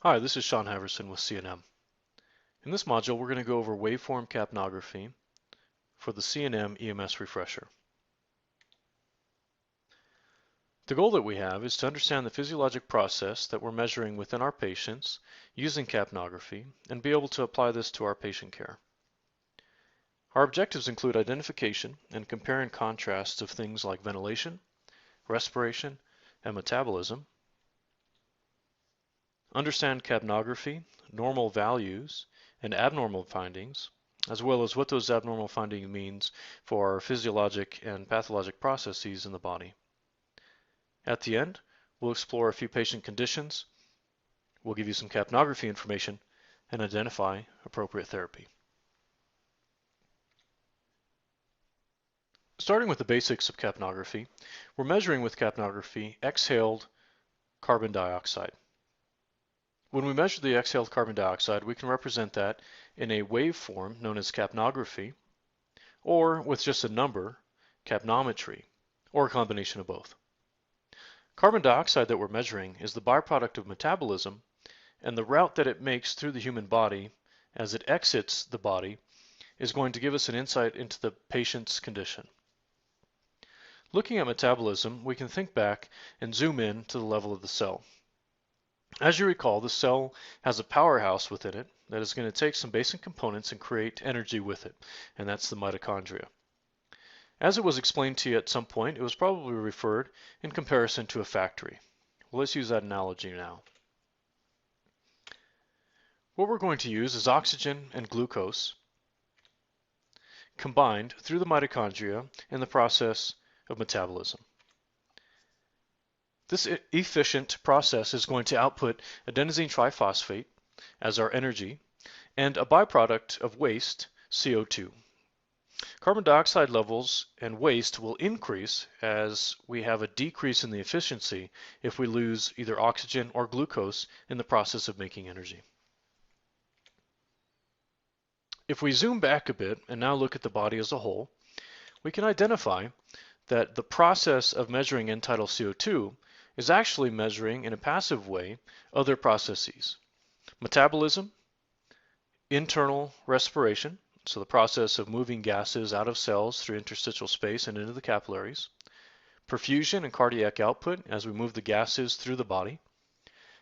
Hi, this is Sean Haverson with CNM. In this module, we're going to go over Waveform Capnography for the CNM EMS refresher. The goal that we have is to understand the physiologic process that we're measuring within our patients using capnography and be able to apply this to our patient care. Our objectives include identification and compare and contrast of things like ventilation, respiration, and metabolism, understand capnography, normal values, and abnormal findings, as well as what those abnormal findings means for our physiologic and pathologic processes in the body. At the end, we'll explore a few patient conditions, we'll give you some capnography information, and identify appropriate therapy. Starting with the basics of capnography, we're measuring with capnography exhaled carbon dioxide. When we measure the exhaled carbon dioxide, we can represent that in a waveform known as capnography, or with just a number, capnometry, or a combination of both. Carbon dioxide that we're measuring is the byproduct of metabolism, and the route that it makes through the human body as it exits the body is going to give us an insight into the patient's condition. Looking at metabolism, we can think back and zoom in to the level of the cell. As you recall, the cell has a powerhouse within it that is going to take some basic components and create energy with it, and that's the mitochondria. As it was explained to you at some point, it was probably referred in comparison to a factory. Well, let's use that analogy now. What we're going to use is oxygen and glucose combined through the mitochondria in the process of metabolism. This efficient process is going to output adenosine triphosphate as our energy and a byproduct of waste, CO2. Carbon dioxide levels and waste will increase as we have a decrease in the efficiency if we lose either oxygen or glucose in the process of making energy. If we zoom back a bit and now look at the body as a whole, we can identify that the process of measuring end-tidal CO2 is actually measuring in a passive way other processes. Metabolism, internal respiration, so the process of moving gases out of cells through interstitial space and into the capillaries, perfusion and cardiac output as we move the gases through the body,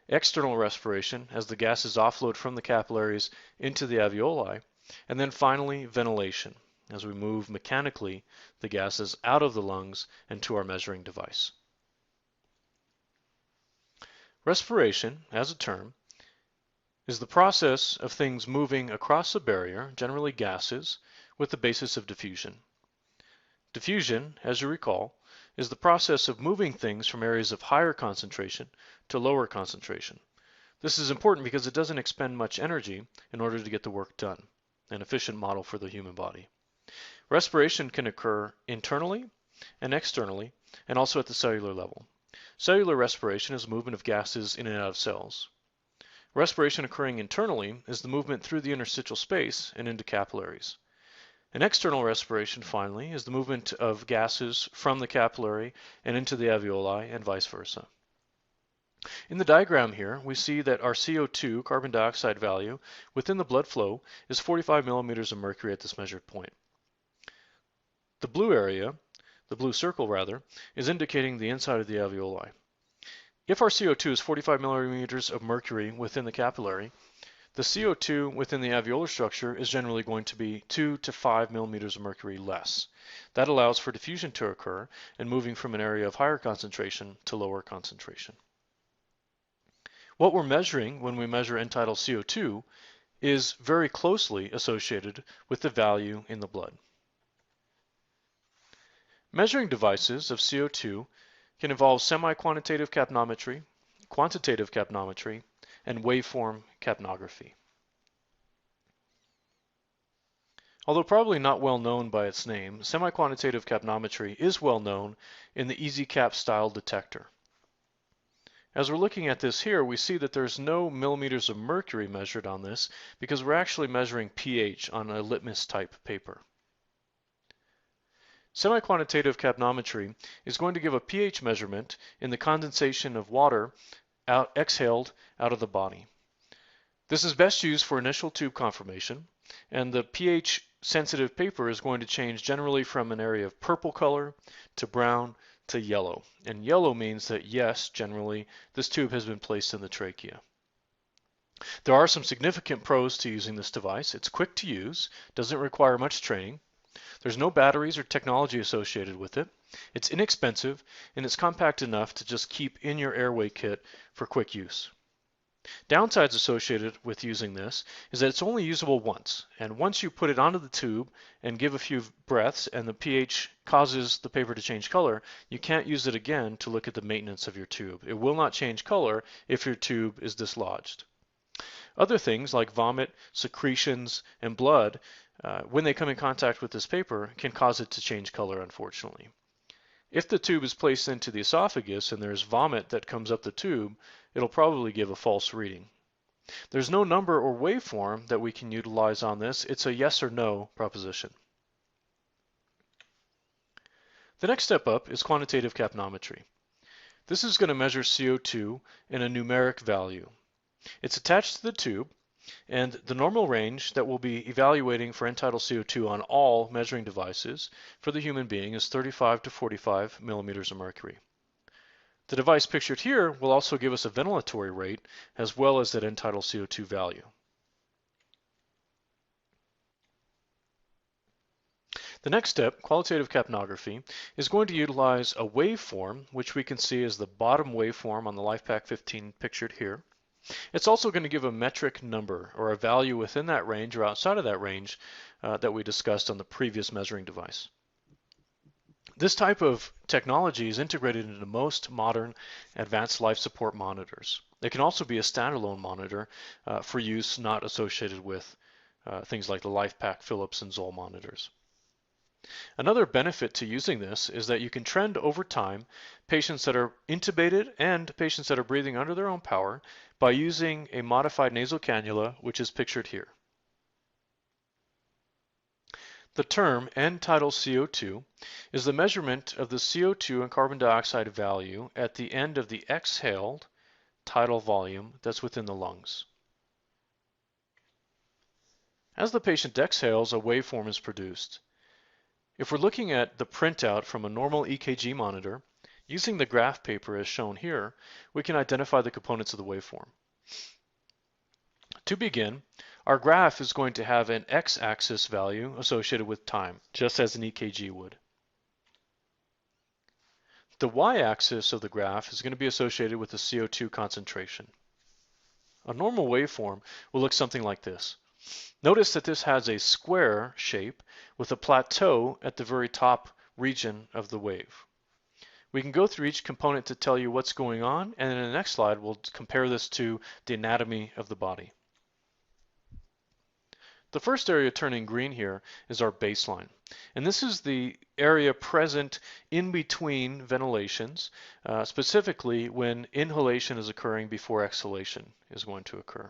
external respiration as the gases offload from the capillaries into the alveoli, and then finally ventilation as we move mechanically the gases out of the lungs and to our measuring device. Respiration, as a term, is the process of things moving across a barrier, generally gases, with the basis of diffusion. Diffusion, as you recall, is the process of moving things from areas of higher concentration to lower concentration. This is important because it doesn't expend much energy in order to get the work done, an efficient model for the human body. Respiration can occur internally and externally, and also at the cellular level. Cellular respiration is the movement of gases in and out of cells. Respiration occurring internally is the movement through the interstitial space and into capillaries. And external respiration, finally, is the movement of gases from the capillary and into the alveoli and vice versa. In the diagram here, we see that our CO2, carbon dioxide value, within the blood flow is 45 millimeters of mercury at this measured point. The blue area, the blue circle rather, is indicating the inside of the alveoli. If our CO2 is 45 millimeters of mercury within the capillary, the CO2 within the alveolar structure is generally going to be 2 to 5 millimeters of mercury less. That allows for diffusion to occur and moving from an area of higher concentration to lower concentration. What we're measuring when we measure end-tidal CO2 is very closely associated with the value in the blood. Measuring devices of CO2 can involve semi-quantitative capnometry, quantitative capnometry, and waveform capnography. Although probably not well known by its name, semi-quantitative capnometry is well known in the EasyCap style detector. As we're looking at this here, we see that there's no millimeters of mercury measured on this because we're actually measuring pH on a litmus type paper. Semi-quantitative capnometry is going to give a pH measurement in the condensation of water exhaled out of the body. This is best used for initial tube conformation, and the pH sensitive paper is going to change generally from an area of purple color to brown to yellow. And yellow means that yes, generally, this tube has been placed in the trachea. There are some significant pros to using this device. It's quick to use, doesn't require much training. There's no batteries or technology associated with it. It's inexpensive, and it's compact enough to just keep in your airway kit for quick use. Downsides associated with using this is that it's only usable once, and once you put it onto the tube and give a few breaths and the pH causes the paper to change color, you can't use it again to look at the maintenance of your tube. It will not change color if your tube is dislodged. Other things like vomit, secretions, and blood, when they come in contact with this paper, can cause it to change color, unfortunately. If the tube is placed into the esophagus and there's vomit that comes up the tube, it'll probably give a false reading. There's no number or waveform that we can utilize on this. It's a yes or no proposition. The next step up is quantitative capnometry. This is going to measure CO2 in a numeric value. It's attached to the tube, and the normal range that we'll be evaluating for end-tidal CO2 on all measuring devices for the human being is 35 to 45 millimeters of mercury. The device pictured here will also give us a ventilatory rate as well as that end-tidal CO2 value. The next step, qualitative capnography, is going to utilize a waveform, which we can see as the bottom waveform on the LifePak 15 pictured here. It's also going to give a metric number or a value within that range or outside of that range that we discussed on the previous measuring device. This type of technology is integrated into most modern advanced life support monitors. It can also be a standalone monitor for use not associated with things like the LifePak, Philips, and Zoll monitors. Another benefit to using this is that you can trend over time patients that are intubated and patients that are breathing under their own power by using a modified nasal cannula, which is pictured here. The term end-tidal CO2 is the measurement of the CO2 and carbon dioxide value at the end of the exhaled tidal volume that's within the lungs. As the patient exhales, a waveform is produced. If we're looking at the printout from a normal EKG monitor, using the graph paper as shown here, we can identify the components of the waveform. To begin, our graph is going to have an x-axis value associated with time, just as an EKG would. The y-axis of the graph is going to be associated with the CO2 concentration. A normal waveform will look something like this. Notice that this has a square shape with a plateau at the very top region of the wave. We can go through each component to tell you what's going on, and in the next slide we'll compare this to the anatomy of the body. The first area turning green here is our baseline, and this is the area present in between ventilations, specifically when inhalation is occurring before exhalation is going to occur.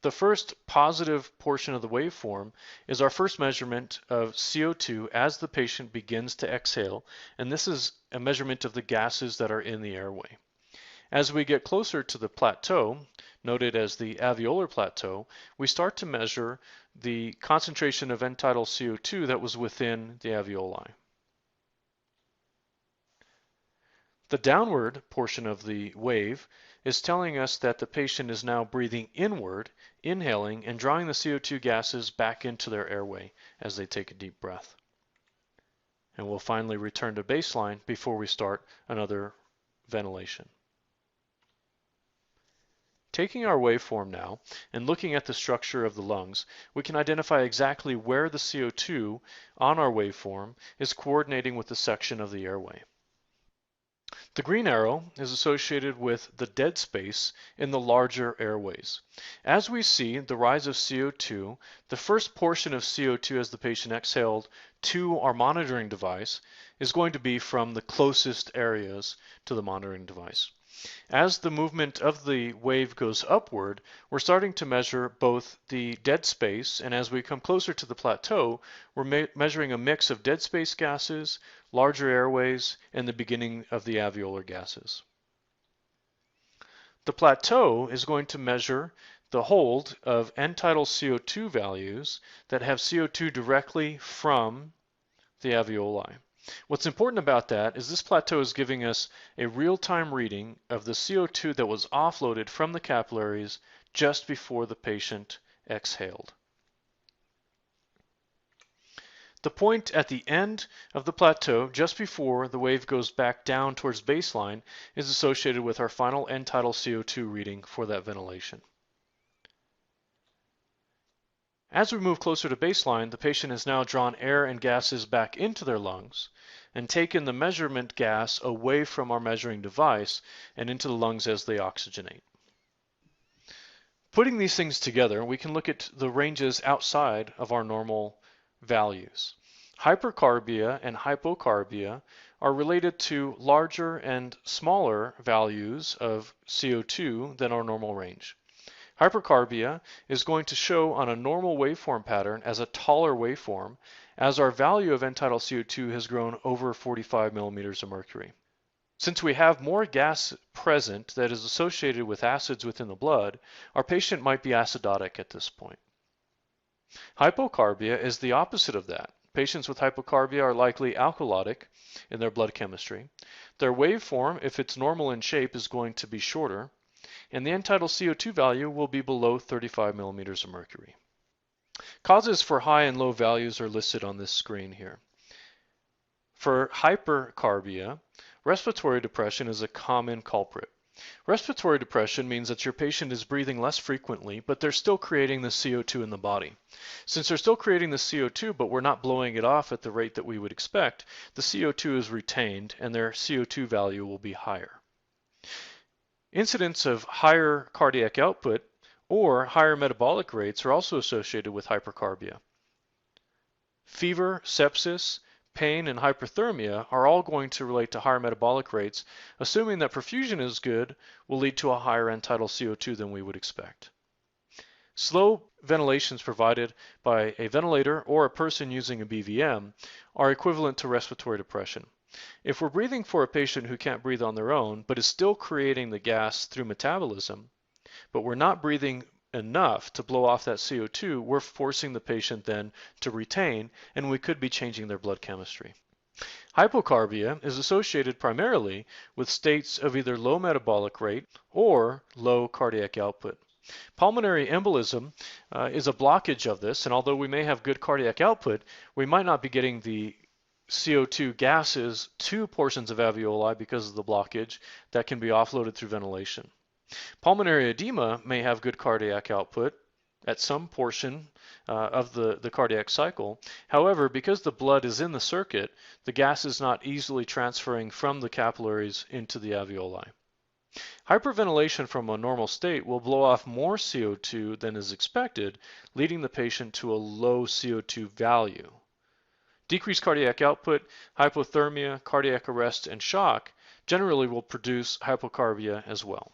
The first positive portion of the waveform is our first measurement of CO2 as the patient begins to exhale, and this is a measurement of the gases that are in the airway. As we get closer to the plateau, noted as the alveolar plateau, we start to measure the concentration of end-tidal CO2 that was within the alveoli. The downward portion of the wave is telling us that the patient is now breathing inward, inhaling, and drawing the CO2 gases back into their airway as they take a deep breath. And we'll finally return to baseline before we start another ventilation. Taking our waveform now and looking at the structure of the lungs, we can identify exactly where the CO2 on our waveform is coordinating with the section of the airway. The green arrow is associated with the dead space in the larger airways. As we see the rise of CO2, the first portion of CO2 as the patient exhaled to our monitoring device is going to be from the closest areas to the monitoring device. As the movement of the wave goes upward, we're starting to measure both the dead space, and as we come closer to the plateau, we're measuring a mix of dead space gases, larger airways, and the beginning of the alveolar gases. The plateau is going to measure the hold of end-tidal CO2 values that have CO2 directly from the alveoli. What's important about that is this plateau is giving us a real-time reading of the CO2 that was offloaded from the capillaries just before the patient exhaled. The point at the end of the plateau, just before the wave goes back down towards baseline, is associated with our final end-tidal CO2 reading for that ventilation. As we move closer to baseline, the patient has now drawn air and gases back into their lungs and taken the measurement gas away from our measuring device and into the lungs as they oxygenate. Putting these things together, we can look at the ranges outside of our normal values. Hypercarbia and hypocarbia are related to larger and smaller values of CO2 than our normal range. Hypercarbia is going to show on a normal waveform pattern as a taller waveform as our value of end-tidal CO2 has grown over 45 millimeters of mercury. Since we have more gas present that is associated with acids within the blood, our patient might be acidotic at this point. Hypocarbia is the opposite of that. Patients with hypocarbia are likely alkalotic in their blood chemistry. Their waveform, if it's normal in shape, is going to be shorter, and the end-tidal CO2 value will be below 35 millimeters of mercury. Causes for high and low values are listed on this screen here. For hypercarbia, respiratory depression is a common culprit. Respiratory depression means that your patient is breathing less frequently, but they're still creating the CO2 in the body. Since they're still creating the CO2, but we're not blowing it off at the rate that we would expect, the CO2 is retained and their CO2 value will be higher. Incidents of higher cardiac output or higher metabolic rates are also associated with hypercarbia. Fever, sepsis, pain, and hyperthermia are all going to relate to higher metabolic rates, assuming that perfusion is good will lead to a higher end-tidal CO2 than we would expect. Slow ventilations provided by a ventilator or a person using a BVM are equivalent to respiratory depression. If we're breathing for a patient who can't breathe on their own but is still creating the gas through metabolism, but we're not breathing enough to blow off that CO2, we're forcing the patient then to retain, and we could be changing their blood chemistry. Hypocarbia is associated primarily with states of either low metabolic rate or low cardiac output. Pulmonary embolism is a blockage of this, and although we may have good cardiac output, we might not be getting the CO2 gases to portions of alveoli because of the blockage that can be offloaded through ventilation. Pulmonary edema may have good cardiac output at some portion of the cardiac cycle. However, because the blood is in the circuit, the gas is not easily transferring from the capillaries into the alveoli. Hyperventilation from a normal state will blow off more CO2 than is expected, leading the patient to a low CO2 value. Decreased cardiac output, hypothermia, cardiac arrest, and shock generally will produce hypocarbia as well.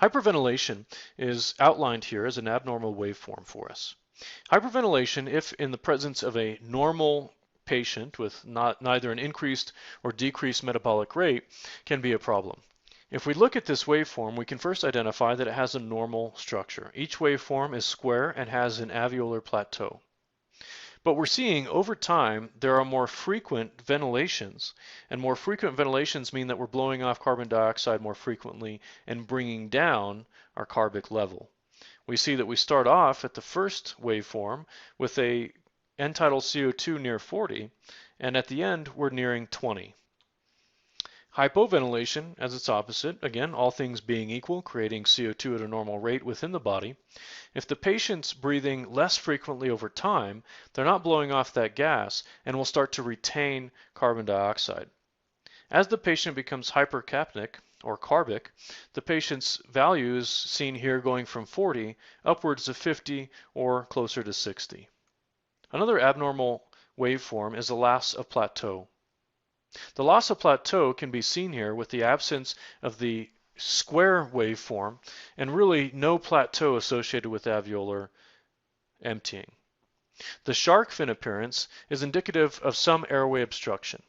Hyperventilation is outlined here as an abnormal waveform for us. Hyperventilation, if in the presence of a normal patient with neither an increased or decreased metabolic rate, can be a problem. If we look at this waveform, we can first identify that it has a normal structure. Each waveform is square and has an alveolar plateau. But we're seeing over time there are more frequent ventilations, and more frequent ventilations mean that we're blowing off carbon dioxide more frequently and bringing down our carbic level. We see that we start off at the first waveform with a end-tidal CO2 near 40, and at the end we're nearing 20. Hypoventilation, as its opposite, again, all things being equal, creating CO2 at a normal rate within the body. If the patient's breathing less frequently over time, they're not blowing off that gas and will start to retain carbon dioxide. As the patient becomes hypercapnic or carbic, the patient's value is seen here going from 40 upwards of 50 or closer to 60. Another abnormal waveform is a loss of plateau. The loss of plateau can be seen here with the absence of the square waveform and really no plateau associated with alveolar emptying. The shark fin appearance is indicative of some airway obstruction.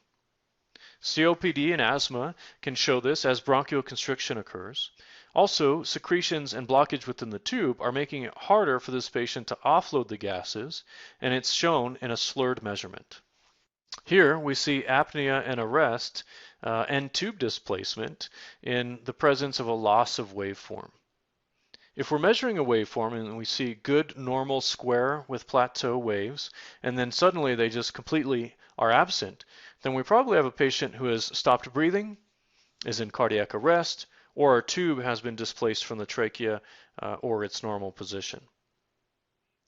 COPD and asthma can show this as bronchial constriction occurs. Also, secretions and blockage within the tube are making it harder for this patient to offload the gases, and it's shown in a slurred measurement. Here we see apnea and arrest and tube displacement in the presence of a loss of waveform. If we're measuring a waveform and we see good normal square with plateau waves, and then suddenly they just completely are absent, then we probably have a patient who has stopped breathing, is in cardiac arrest, or a tube has been displaced from the trachea or its normal position.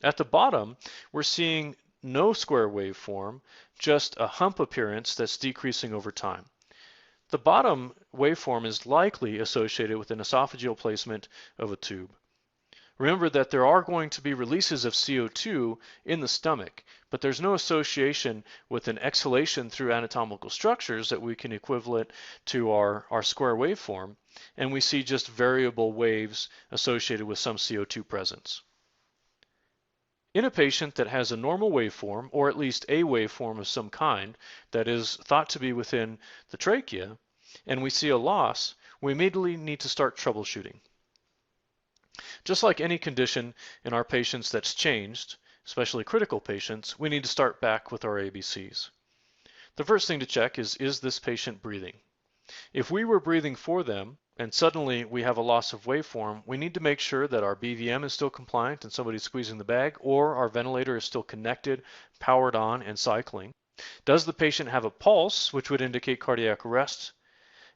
At the bottom, we're seeing no square waveform, just a hump appearance that's decreasing over time. The bottom waveform is likely associated with an esophageal placement of a tube. Remember that there are going to be releases of CO2 in the stomach, but there's no association with an exhalation through anatomical structures that we can equivalent to our square waveform, and we see just variable waves associated with some CO2 presence. In a patient that has a normal waveform, or at least a waveform of some kind that is thought to be within the trachea, and we see a loss, we immediately need to start troubleshooting. Just like any condition in our patients that's changed, especially critical patients, we need to start back with our ABCs. The first thing to check is this patient breathing? If we were breathing for them, and suddenly we have a loss of waveform, we need to make sure that our BVM is still compliant and somebody's squeezing the bag, or our ventilator is still connected, powered on, and cycling. Does the patient have a pulse, which would indicate cardiac arrest?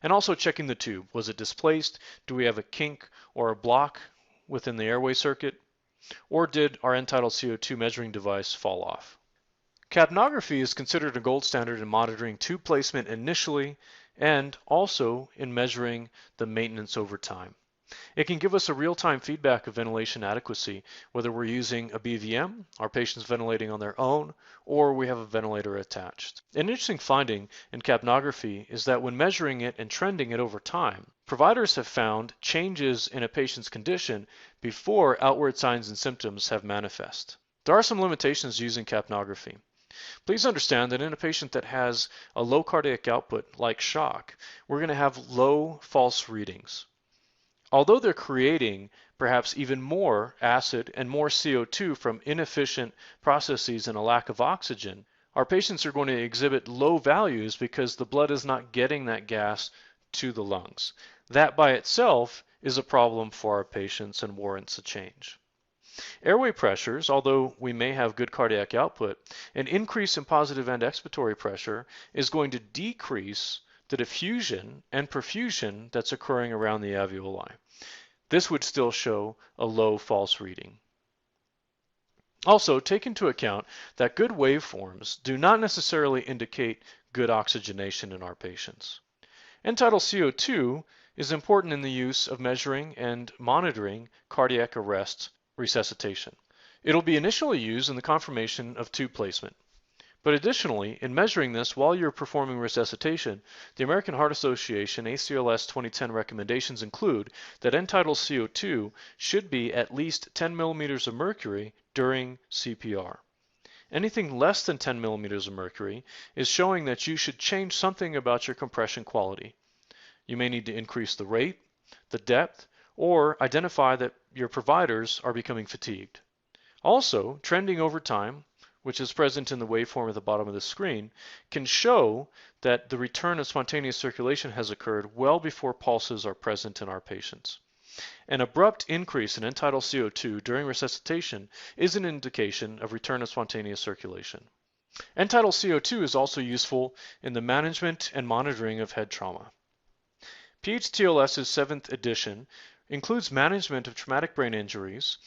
And also checking the tube. Was it displaced? Do we have a kink or a block within the airway circuit? Or did our end-tidal CO2 measuring device fall off? Capnography is considered a gold standard in monitoring tube placement initially and also in measuring the maintenance over time. It can give us a real-time feedback of ventilation adequacy, whether we're using a BVM, our patient's ventilating on their own, or we have a ventilator attached. An interesting finding in capnography is that when measuring it and trending it over time, providers have found changes in a patient's condition before outward signs and symptoms have manifest. There are some limitations using capnography. Please understand that in a patient that has a low cardiac output, like shock, we're going to have low false readings. Although they're creating perhaps even more acid and more CO2 from inefficient processes and a lack of oxygen, our patients are going to exhibit low values because the blood is not getting that gas to the lungs. That by itself is a problem for our patients and warrants a change. Airway pressures, although we may have good cardiac output, an increase in positive end expiratory pressure is going to decrease the diffusion and perfusion that's occurring around the alveoli. This would still show a low false reading. Also, take into account that good waveforms do not necessarily indicate good oxygenation in our patients. End-tidal CO2 is important in the use of measuring and monitoring cardiac arrest resuscitation. It'll be initially used in the confirmation of tube placement. But additionally, in measuring this while you're performing resuscitation, the American Heart Association ACLS 2010 recommendations include that end-tidal CO2 should be at least 10 millimeters of mercury during CPR. Anything less than 10 millimeters of mercury is showing that you should change something about your compression quality. You may need to increase the rate, the depth, or identify that your providers are becoming fatigued. Also, trending over time, which is present in the waveform at the bottom of the screen, can show that the return of spontaneous circulation has occurred well before pulses are present in our patients. An abrupt increase in end-tidal CO2 during resuscitation is an indication of return of spontaneous circulation. End-tidal CO2 is also useful in the management and monitoring of head trauma. PHTLS's 7th edition includes management of traumatic brain injuries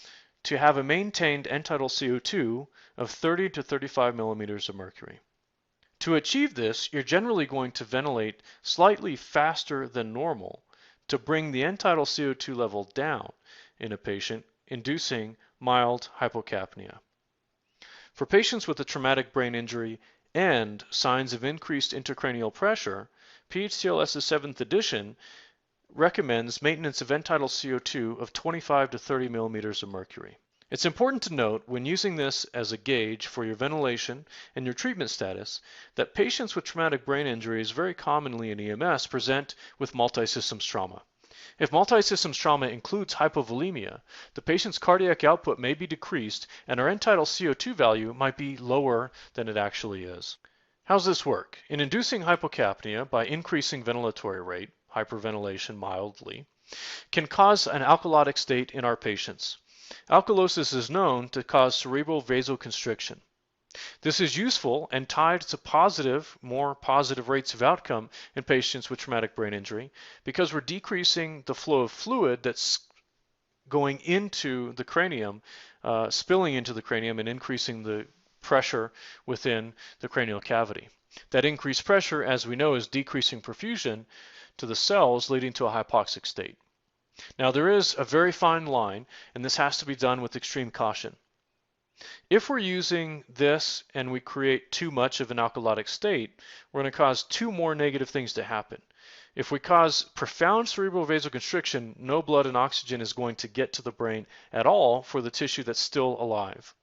to have a maintained end-tidal CO2 of 30 to 35 millimeters of mercury. To achieve this, you're generally going to ventilate slightly faster than normal to bring the end-tidal CO2 level down in a patient, inducing mild hypocapnia. For patients with a traumatic brain injury and signs of increased intracranial pressure, PHTLS's 7th edition recommends maintenance of end-tidal CO2 of 25 to 30 millimeters of mercury. It's important to note when using this as a gauge for your ventilation and your treatment status that patients with traumatic brain injuries very commonly in EMS present with multi-systems trauma. If multi-systems trauma includes hypovolemia, the patient's cardiac output may be decreased and our end-tidal CO2 value might be lower than it actually is. How does this work? In inducing hypocapnia by increasing ventilatory rate, hyperventilation mildly, can cause an alkalotic state in our patients. Alkalosis is known to cause cerebral vasoconstriction. This is useful and tied to more positive rates of outcome in patients with traumatic brain injury because we're decreasing the flow of fluid that's going into the cranium, spilling into the cranium and increasing the pressure within the cranial cavity. That increased pressure, as we know, is decreasing perfusion to the cells, leading to a hypoxic state. Now, there is a very fine line, and this has to be done with extreme caution. If we're using this and we create too much of an alkalotic state, we're going to cause two more negative things to happen. If we cause profound cerebral vasoconstriction, no blood and oxygen is going to get to the brain at all for the tissue that's still alive.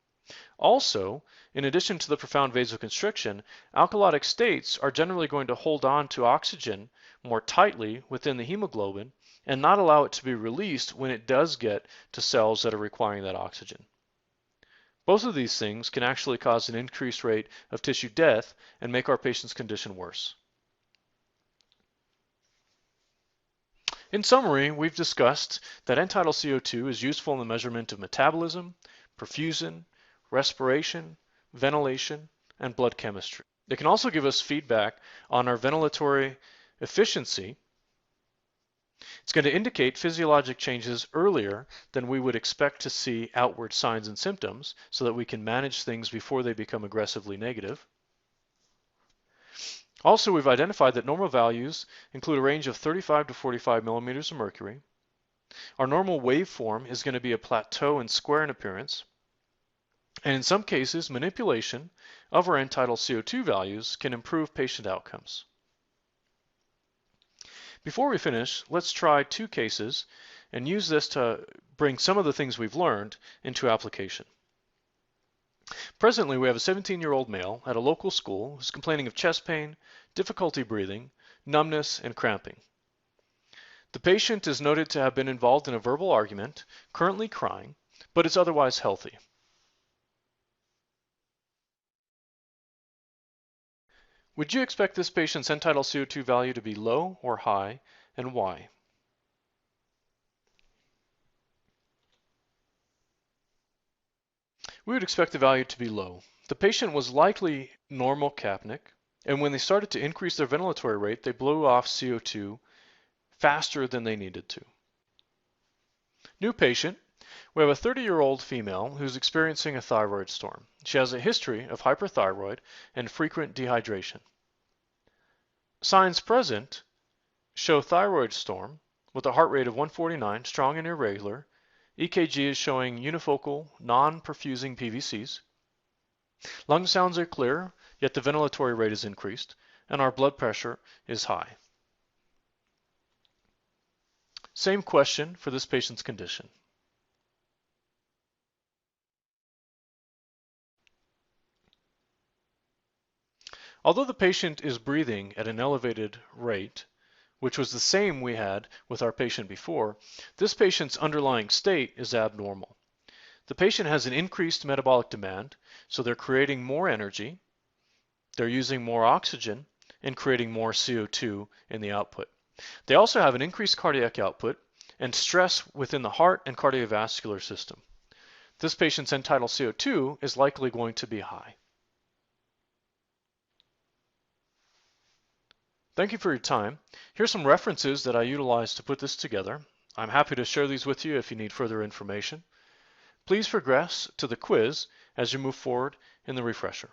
Also, in addition to the profound vasoconstriction, alkalotic states are generally going to hold on to oxygen more tightly within the hemoglobin and not allow it to be released when it does get to cells that are requiring that oxygen. Both of these things can actually cause an increased rate of tissue death and make our patient's condition worse. In summary, we've discussed that end-tidal CO2 is useful in the measurement of metabolism, perfusion, respiration, ventilation, and blood chemistry. It can also give us feedback on our ventilatory efficiency. It's going to indicate physiologic changes earlier than we would expect to see outward signs and symptoms so that we can manage things before they become aggressively negative. Also, we've identified that normal values include a range of 35 to 45 millimeters of mercury. Our normal waveform is going to be a plateau and square in appearance. And in some cases, manipulation of our end-tidal CO2 values can improve patient outcomes. Before we finish, let's try two cases and use this to bring some of the things we've learned into application. Presently, we have a 17-year-old male at a local school who's complaining of chest pain, difficulty breathing, numbness, and cramping. The patient is noted to have been involved in a verbal argument, currently crying, but is otherwise healthy. Would you expect this patient's end-tidal CO2 value to be low or high, and why? We would expect the value to be low. The patient was likely normal capnic, and when they started to increase their ventilatory rate, they blew off CO2 faster than they needed to. New patient. We have a 30-year-old female who's experiencing a thyroid storm. She has a history of hyperthyroid and frequent dehydration. Signs present show thyroid storm with a heart rate of 149, strong and irregular. EKG is showing unifocal, non-perfusing PVCs. Lung sounds are clear, yet the ventilatory rate is increased, and our blood pressure is high. Same question for this patient's condition. Although the patient is breathing at an elevated rate, which was the same we had with our patient before, this patient's underlying state is abnormal. The patient has an increased metabolic demand, so they're creating more energy, they're using more oxygen, and creating more CO2 in the output. They also have an increased cardiac output and stress within the heart and cardiovascular system. This patient's end-tidal CO2 is likely going to be high. Thank you for your time. Here's some references that I utilized to put this together. I'm happy to share these with you if you need further information. Please progress to the quiz as you move forward in the refresher.